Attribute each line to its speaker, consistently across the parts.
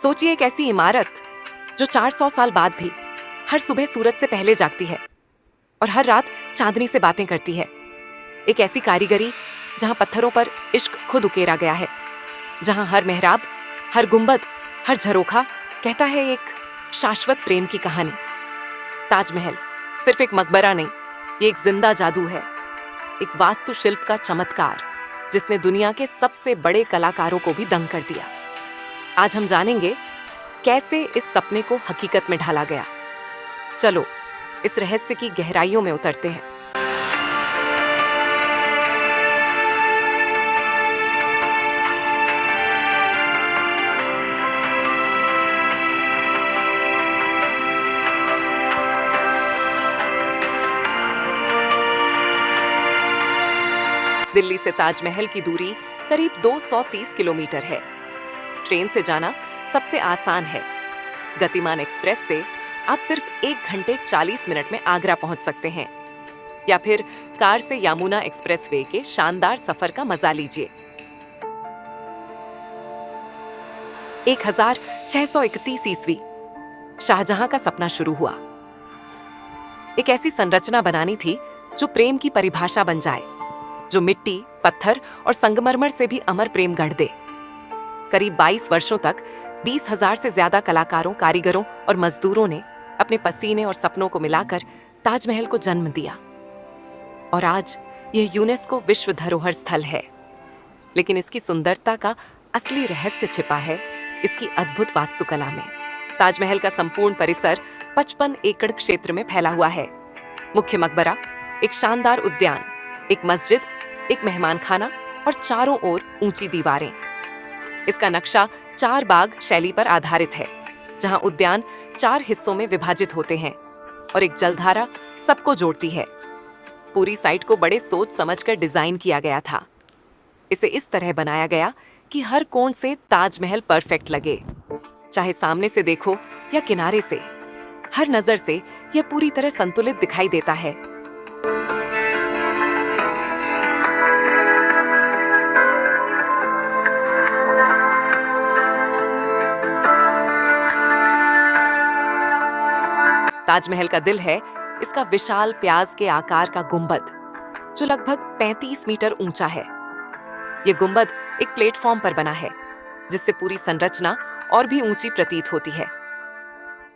Speaker 1: सोचिए एक ऐसी इमारत जो 400 साल बाद भी हर सुबह सूरज से पहले जागती है और हर रात चांदनी से बातें करती है। एक ऐसी कारीगरी जहां पत्थरों पर इश्क खुद उकेरा गया है, जहां हर मेहराब, हर गुंबद, हर झरोखा कहता है एक शाश्वत प्रेम की कहानी। ताजमहल सिर्फ एक मकबरा नहीं, ये एक जिंदा जादू है, एक वास्तुशिल्प का चमत्कार जिसने दुनिया के सबसे बड़े कलाकारों को भी दंग कर दिया। आज हम जानेंगे कैसे इस सपने को हकीकत में ढाला गया। चलो इस रहस्य की गहराइयों में उतरते हैं। दिल्ली से ताजमहल की दूरी करीब 230 किलोमीटर है। ट्रेन से जाना सबसे आसान है। गतिमान एक्सप्रेस से आप सिर्फ 1 घंटे 40 मिनट में आगरा पहुंच सकते हैं, या फिर कार से यमुना एक्सप्रेसवे के शानदार सफर का मजा लीजिए। 1631 ईस्वी शाहजहां का सपना शुरू हुआ। एक ऐसी संरचना बनानी थी जो प्रेम की परिभाषा बन जाए, जो मिट्टी, पत्थर और संगमरमर से भी अमर प्रेम गढ़ दे। करीब 22 वर्षों तक 20,000 से ज्यादा कलाकारों, कारीगरों और मजदूरों ने अपने पसीने और सपनों को मिलाकर ताजमहल को जन्म दिया। और आज यह यूनेस्को विश्व धरोहर स्थल है। लेकिन इसकी सुंदरता का असली रहस्य छिपा है इसकी अद्भुत वास्तुकला में। ताजमहल का संपूर्ण परिसर 55 एकड़ क्षेत्र में फैला हुआ है। मुख्य मकबरा, एक शानदार उद्यान, एक मस्जिद, एक मेहमानखाना और चारों ओर ऊंची दीवारें। इसका नक्शा 4 बाग शैली पर आधारित है, जहां उद्यान 4 हिस्सों में विभाजित होते हैं और एक जलधारा सबको जोड़ती है। पूरी साइट को बड़े सोच समझकर डिजाइन किया गया था। इसे इस तरह बनाया गया कि हर कोण से ताजमहल परफेक्ट लगे, चाहे सामने से देखो या किनारे से। हर नजर से यह पूरी तरह संतुलित दिखाई देता है। ताजमहल का दिल है इसका विशाल प्याज के आकार का गुंबद, जो लगभग 35 मीटर ऊंचा है। यह गुंबद एक प्लेटफॉर्म पर बना है, जिससे पूरी संरचना और भी ऊंची प्रतीत होती है।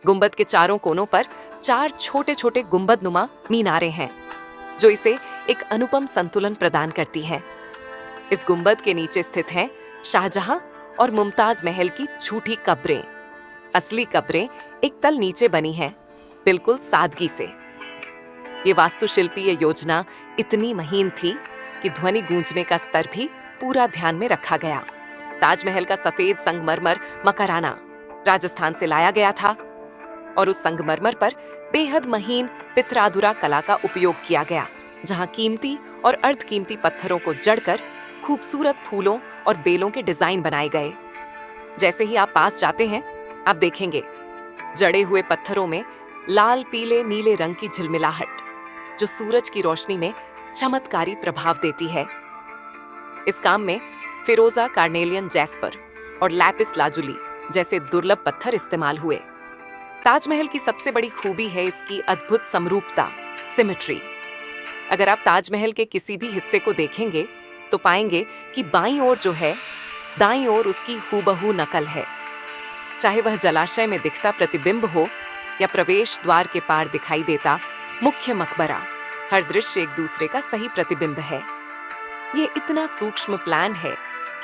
Speaker 1: गुंबद के चारों कोनों पर 4 छोटे-छोटे गुंबदनुमा मीनारें हैं, जो इसे एक अनुपम संतुलन प्रदान करती हैं। इस गुंबद के नीचे स्थित हैं शाहजहां और मुमताज महल की झूठी कब्रें। असली कब्रें एक तल नीचे बनी हैं, बिल्कुल सादगी से। ये वास्तुशिल्पीय योजना इतनी महीन थी कि ध्वनि गूंजने का स्तर भी पूरा ध्यान में रखा गया। ताजमहल का सफेद संगमरमर मकराना राजस्थान से लाया गया था और उस संगमरमर पर बेहद महीन पितरादुरा कला का उपयोग किया गया, जहां कीमती और अर्धकीमती पत्थरों को जड़कर खूबसूरत फूलों और बेलों के डिजाइन बनाए गए। जैसे ही आप पास जाते हैं, आप देखेंगे जड़े हुए पत्थरों में लाल, पीले, नीले रंग की झिलमिलाहट, जो सूरज की रोशनी में चमत्कारी प्रभाव देती है। इस काम में फिरोजा, कार्नेलियन, जैस्पर और लैपिस लाजुली जैसे दुर्लभ पत्थर इस्तेमाल हुए। ताजमहल की सबसे बड़ी खूबी है इसकी अद्भुत समरूपता, सिमेट्री। अगर आप ताजमहल के किसी भी हिस्से को देखेंगे तो पाएंगे कि बाईं ओर जो है, दाईं ओर उसकी हूबहू नकल है। चाहे वह जलाशय में दिखता प्रतिबिंब हो या प्रवेश द्वार के पार दिखाई देता मुख्य मकबरा, हर दृश्य एक दूसरे का सही प्रतिबिंब है। ये इतना सूक्ष्म प्लान है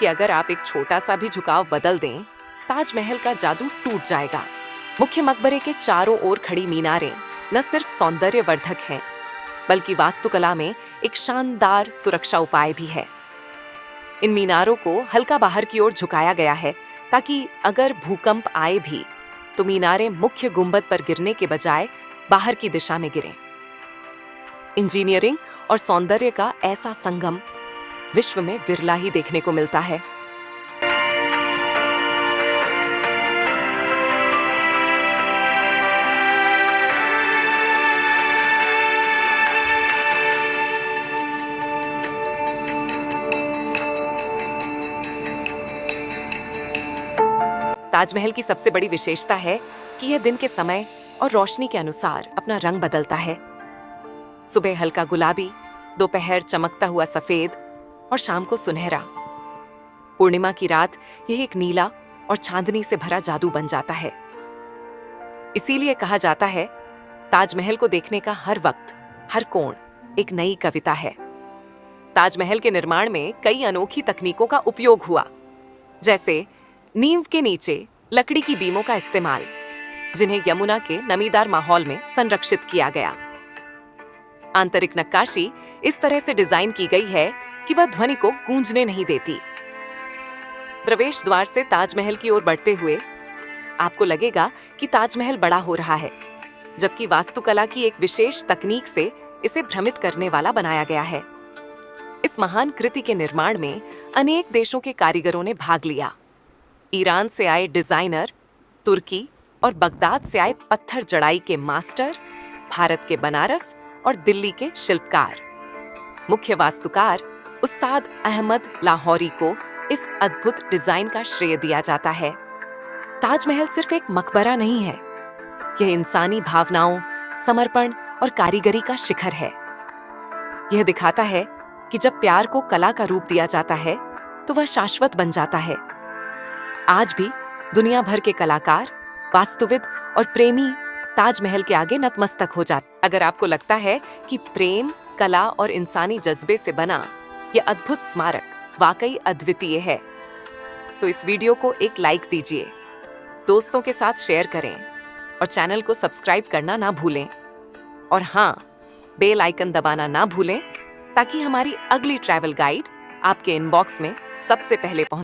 Speaker 1: कि अगर आप एक छोटा सा भी झुकाव बदल दें, ताजमहल का जादू टूट जाएगा। मुख्य मकबरे के चारों ओर खड़ी मीनारें न सिर्फ सौंदर्यवर्धक हैं, बल्कि वास्तुकला में एक शानदार सुरक्षा उपाय भी है। इन मीनारों को हल्का बाहर की ओर झुकाया गया है, ताकि अगर भूकंप आए भी तो मीनारें मुख्य गुंबद पर गिरने के बजाय बाहर की दिशा में गिरें। इंजीनियरिंग और सौंदर्य का ऐसा संगम विश्व में विरला ही देखने को मिलता है। ताजमहल की सबसे बड़ी विशेषता है कि यह दिन के समय और रोशनी के अनुसार अपना रंग बदलता है। सुबह हल्का गुलाबी, दोपहर चमकता हुआ सफेद और शाम को सुनहरा। पूर्णिमा की रात यह एक नीला और चांदनी से भरा जादू बन जाता है। इसीलिए कहा जाता है, ताजमहल को देखने का हर वक्त, हर कोण एक नई कविता है। ताजमहल के निर्माण में कई अनोखी तकनीकों का उपयोग हुआ, जैसे नींव के नीचे लकड़ी की बीमों का इस्तेमाल, जिन्हें यमुना के नमीदार माहौल में संरक्षित किया गया। आंतरिक नक्काशी इस तरह से डिजाइन की गई है कि वह ध्वनि को गूंजने नहीं देती। प्रवेश द्वार से ताजमहल की ओर बढ़ते हुए आपको लगेगा कि ताजमहल बड़ा हो रहा है, जबकि वास्तुकला की एक विशेष तकनीक से इसे भ्रमित करने वाला बनाया गया है। इस महान कृति के निर्माण में अनेक देशों के कारीगरों ने भाग लिया। ईरान से आए डिजाइनर, तुर्की और बगदाद से आए पत्थर जड़ाई के मास्टर, भारत के बनारस और दिल्ली के शिल्पकार। मुख्य वास्तुकार उस्ताद अहमद लाहौरी को इस अद्भुत डिजाइन का श्रेय दिया जाता है। ताजमहल सिर्फ एक मकबरा नहीं है, यह इंसानी भावनाओं, समर्पण और कारीगरी का शिखर है। यह दिखाता है कि जब प्यार को कला का रूप दिया जाता है तो वह शाश्वत बन जाता है। आज भी दुनिया भर के कलाकार, वास्तुविद और प्रेमी ताजमहल के आगे नतमस्तक हो जाते। अगर आपको लगता है कि प्रेम, कला और इंसानी जज्बे से बना यह अद्भुत स्मारक वाकई अद्वितीय है, तो इस वीडियो को एक लाइक दीजिए, दोस्तों के साथ शेयर करें और चैनल को सब्सक्राइब करना ना भूलें। और हाँ, बेल आइकन दबाना ना भूलें ताकि हमारी अगली ट्रैवल गाइड आपके इनबॉक्स में सबसे पहले पहुंचे।